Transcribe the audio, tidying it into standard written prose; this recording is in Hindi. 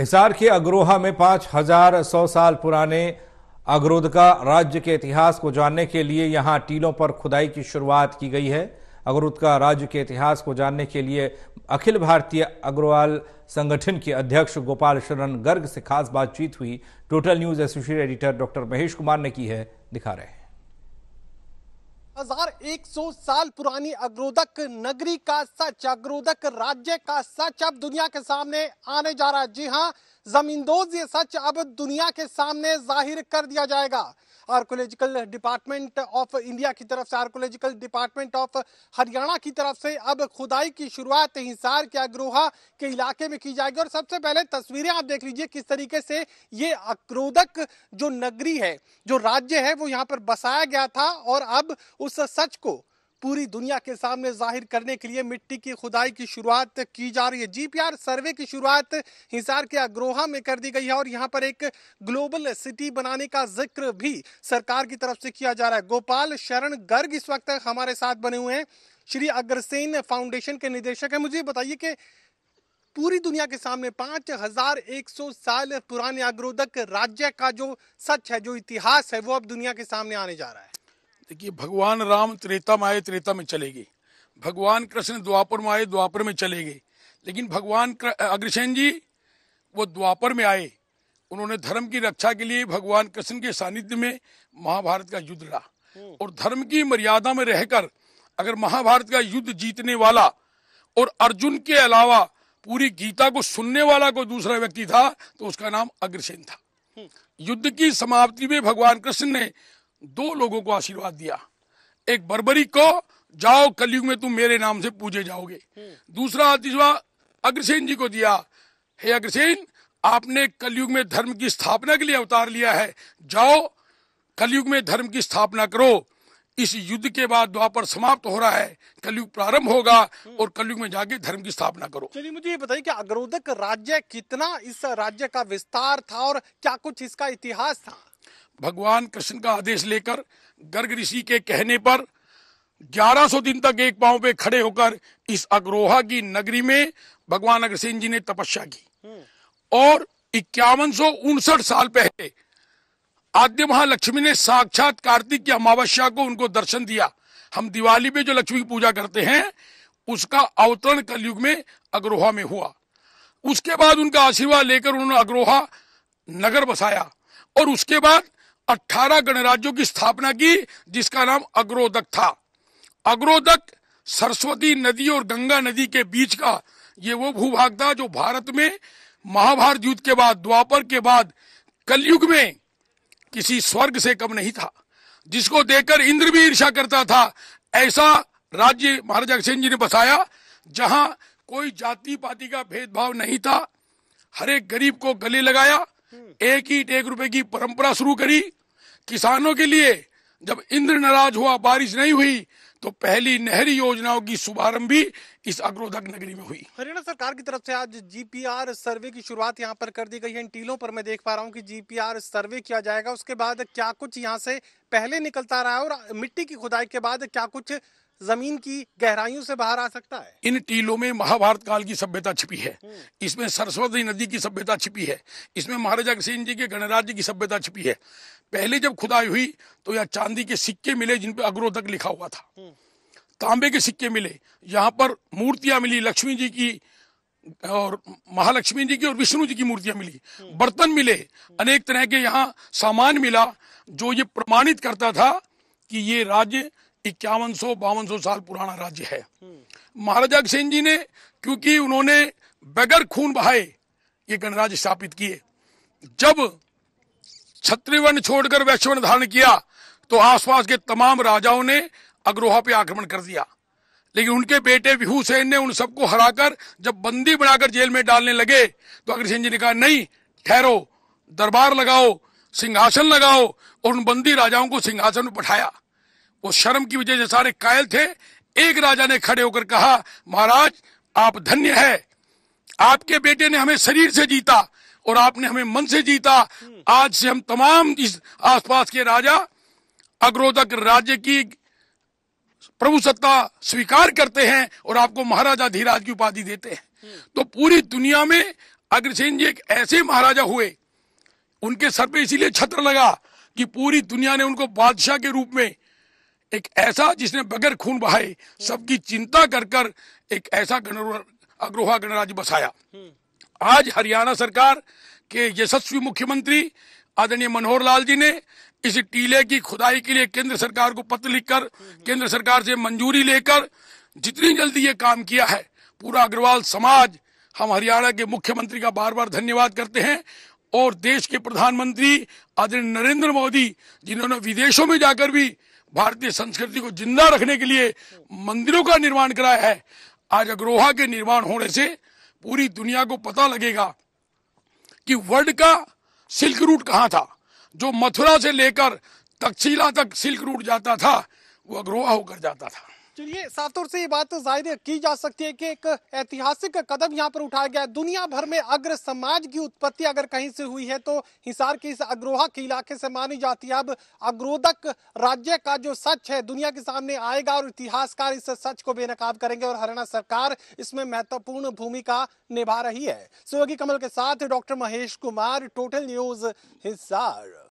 हिसार के अग्रोहा में 5100 साल पुराने अगरोदका राज्य के इतिहास को जानने के लिए यहां टीलों पर खुदाई की शुरुआत की गई है। अगरोदका राज्य के इतिहास को जानने के लिए अखिल भारतीय अग्रवाल संगठन के अध्यक्ष गोपाल शरण गर्ग से खास बातचीत हुई। Total news associate editor doctor Mahesh Kumar ने की है, दिखा रहे हैं। 1100 साल पुरानी अगरोदक नगरी का सच, अगरोदक राज्य का सच अब दुनिया के सामने आने जा रहा है। जी हां, जमींदोज ये सच अब दुनिया के सामने जाहिर कर दिया जाएगा। आर्कोलॉजिकल डिपार्टमेंट ऑफ इंडिया की तरफ से, आर्कोलॉजिकल डिपार्टमेंट ऑफ हरियाणा की तरफ से अब खुदाई की शुरुआत हिसार के अग्रोहा के इलाके में की जाएगी। और सबसे पहले तस्वीरें आप देख लीजिए किस तरीके से ये अगरोदक जो नगरी है, जो राज्य है, वो यहाँ पर बसाया गया था और अब उस सच को पूरी दुनिया के सामने जाहिर करने के लिए मिट्टी की खुदाई की शुरुआत की जा रही है। जीपीआर सर्वे की शुरुआत हिसार के अग्रोहा में कर दी गई है और यहाँ पर एक ग्लोबल सिटी बनाने का जिक्र भी सरकार की तरफ से किया जा रहा है। गोपाल शरण गर्ग इस वक्त हमारे साथ बने हुए हैं, श्री अग्रसेन फाउंडेशन के निदेशक है। मुझे बताइए कि पूरी दुनिया के सामने 5100 साल पुराने अगरोदक राज्य का जो सच है, जो इतिहास है, वो अब दुनिया के सामने आने जा रहा है। देखिए, भगवान राम त्रेता में आए, त्रेता में चले गए। भगवान कृष्ण द्वापर में आए, द्वापर में चले गए। लेकिन भगवान अग्रसेन जी वो द्वापर में आए, उन्होंने धर्म की रक्षा के लिए भगवान कृष्ण के सानिध्य में महाभारत का युद्ध लड़ा। और धर्म की मर्यादा में रहकर अगर महाभारत का युद्ध जीतने वाला और अर्जुन के अलावा पूरी गीता को सुनने वाला कोई दूसरा व्यक्ति था तो उसका नाम अग्रसेन था। युद्ध की समाप्ति में भगवान कृष्ण ने दो लोगों को आशीर्वाद दिया। एक बर्बरी को, जाओ कलयुग में तुम मेरे नाम से पूजे जाओगे। दूसरा आशीर्वाद अग्रसेन जी को दिया, हे अग्रसेन, आपने कलयुग में धर्म की स्थापना के लिए अवतार लिया है, जाओ कलयुग में धर्म की स्थापना करो। इस युद्ध के बाद द्वापर समाप्त हो रहा है, कलयुग प्रारंभ होगा और कलयुग में जाके धर्म की स्थापना करो। चलिए मुझे ये बताइए कि अगरोदक राज्य कितना, इस राज्य का विस्तार था और क्या कुछ इसका इतिहास था? भगवान कृष्ण का आदेश लेकर गर्ग ऋषि के कहने पर 1100 दिन तक एक पांव पे खड़े होकर इस अग्रोहा की नगरी में भगवान अग्रसेन जी ने तपस्या की। और 5159 साल पहले आद्य महालक्ष्मी ने साक्षात कार्तिक की अमावस्या को उनको दर्शन दिया। हम दिवाली पे जो लक्ष्मी की पूजा करते हैं उसका अवतरण कलयुग में अग्रोहा में हुआ। उसके बाद उनका आशीर्वाद लेकर उन्होंने अग्रोहा नगर बसाया और उसके बाद 18 गणराज्यों की स्थापना की, जिसका नाम अग्रोदक था। अग्रोदक सरस्वती नदी और गंगा नदी के बीच का ये वो भूभाग था जो भारत में महाभारत युद्ध के बाद, द्वापर के बाद कलयुग में किसी स्वर्ग से कम नहीं था, जिसको देखकर इंद्र भी ईर्ष्या करता था। ऐसा राज्य महाराजा अग्रसेन जी ने बसाया जहां कोई जाति पाति का भेदभाव नहीं था। हर एक गरीब को गले लगाया, एक ईंट 1 रुपए की परंपरा शुरू करी। किसानों के लिए जब इंद्र नाराज हुआ, बारिश नहीं हुई, तो पहली नहरी योजनाओं की शुभारंभ भी इस अग्रोदक नगरी में हुई। हरियाणा सरकार की तरफ से आज जीपीआर सर्वे की शुरुआत यहाँ पर कर दी गई है। इन टीलों पर मैं देख पा रहा हूँ कि जीपीआर सर्वे किया जाएगा। उसके बाद क्या कुछ यहाँ से पहले निकलता रहा है और मिट्टी की खुदाई के बाद क्या कुछ जमीन की गहराइयों से बाहर आ सकता है? इन टीलों में महाभारत काल की सभ्यता छिपी है, इसमें सरस्वती नदी की सभ्यता छिपी है, इसमें महाराजा अग्रसेन जी के गणराज्य की सभ्यता छिपी है। पहले जब खुदाई हुई तो यहाँ चांदी के सिक्के मिले जिन पे अग्रोदक लिखा हुआ था, तांबे के सिक्के मिले, यहाँ पर मूर्तियां मिली, लक्ष्मी जी की और महालक्ष्मी जी की और विष्णु जी की मूर्तियां मिली, बर्तन मिले, अनेक तरह के यहाँ सामान मिला जो ये प्रमाणित करता था कि ये राज्य 5100-5200 साल पुराना राज्य है। महाराजा अग्रसेन जी ने, क्योंकि उन्होंने बगैर खून बहाए ये गणराज्य स्थापित किए, जब क्षत्रिय वर्ण छोड़कर वैश्य वर्ण धारण किया तो आसपास के तमाम राजाओं ने अग्रोहा पे आक्रमण कर दिया। लेकिन उनके बेटे विभूसेन ने उन सबको हराकर जब बंदी बनाकर जेल में डालने लगे तो अग्रसेन जी ने कहा, नहीं ठहरो, दरबार लगाओ, सिंहासन लगाओ, और उन बंदी राजाओं को सिंहासन में बैठाया। वो शर्म की वजह से सारे कायल थे। एक राजा ने खड़े होकर कहा, महाराज आप धन्य है, आपके बेटे ने हमें शरीर से जीता और आपने हमें मन से जीता। आज से हम तमाम इस आसपास के राजा अग्रोदक राज्य की प्रभुसत्ता स्वीकार करते हैं और आपको महाराजा धीराज की उपाधि देते हैं। तो पूरी दुनिया में अग्रसेन जी एक ऐसे महाराजा हुए, उनके सर पे इसीलिए छत्र लगा कि पूरी दुनिया ने उनको बादशाह के रूप में, एक ऐसा जिसने बगैर खून बहाए सबकी चिंता कर कर एक ऐसा अग्रहोआ गणराज्य बसाया। आज हरियाणा सरकार के यशस्वी मुख्यमंत्री आदरणीय मनोहर लाल जी ने इस टीले की खुदाई के लिए केंद्र सरकार को पत्र लिखकर केंद्र सरकार से मंजूरी लेकर जितनी जल्दी ये काम किया है, पूरा अग्रवाल समाज हम हरियाणा के मुख्यमंत्री का बार बार धन्यवाद करते हैं। और देश के प्रधानमंत्री आदरणीय नरेंद्र मोदी, जिन्होंने विदेशों में जाकर भी भारतीय संस्कृति को जिंदा रखने के लिए मंदिरों का निर्माण कराया है, आज अग्रहोआ के निर्माण होने से पूरी दुनिया को पता लगेगा कि वर्ल्ड का सिल्क रूट कहाँ था। जो मथुरा से लेकर तक्षशिला तक सिल्क रूट जाता था, वो अग्रहोआ होकर जाता था। चलिए, साफ तौर से ये बात तो जाहिर की जा सकती है कि एक ऐतिहासिक कदम यहाँ पर उठाया गया है। दुनिया भर में अग्र समाज की उत्पत्ति अगर कहीं से हुई है तो हिसार के इस अग्रहोआ के इलाके से मानी जाती है। अब अग्रोदक राज्य का जो सच है दुनिया के सामने आएगा और इतिहासकार इस सच को बेनकाब करेंगे और हरियाणा सरकार इसमें महत्वपूर्ण भूमिका निभा रही है। सहयोगी कमल के साथ doctor Mahesh Kumar, total news, Hisar.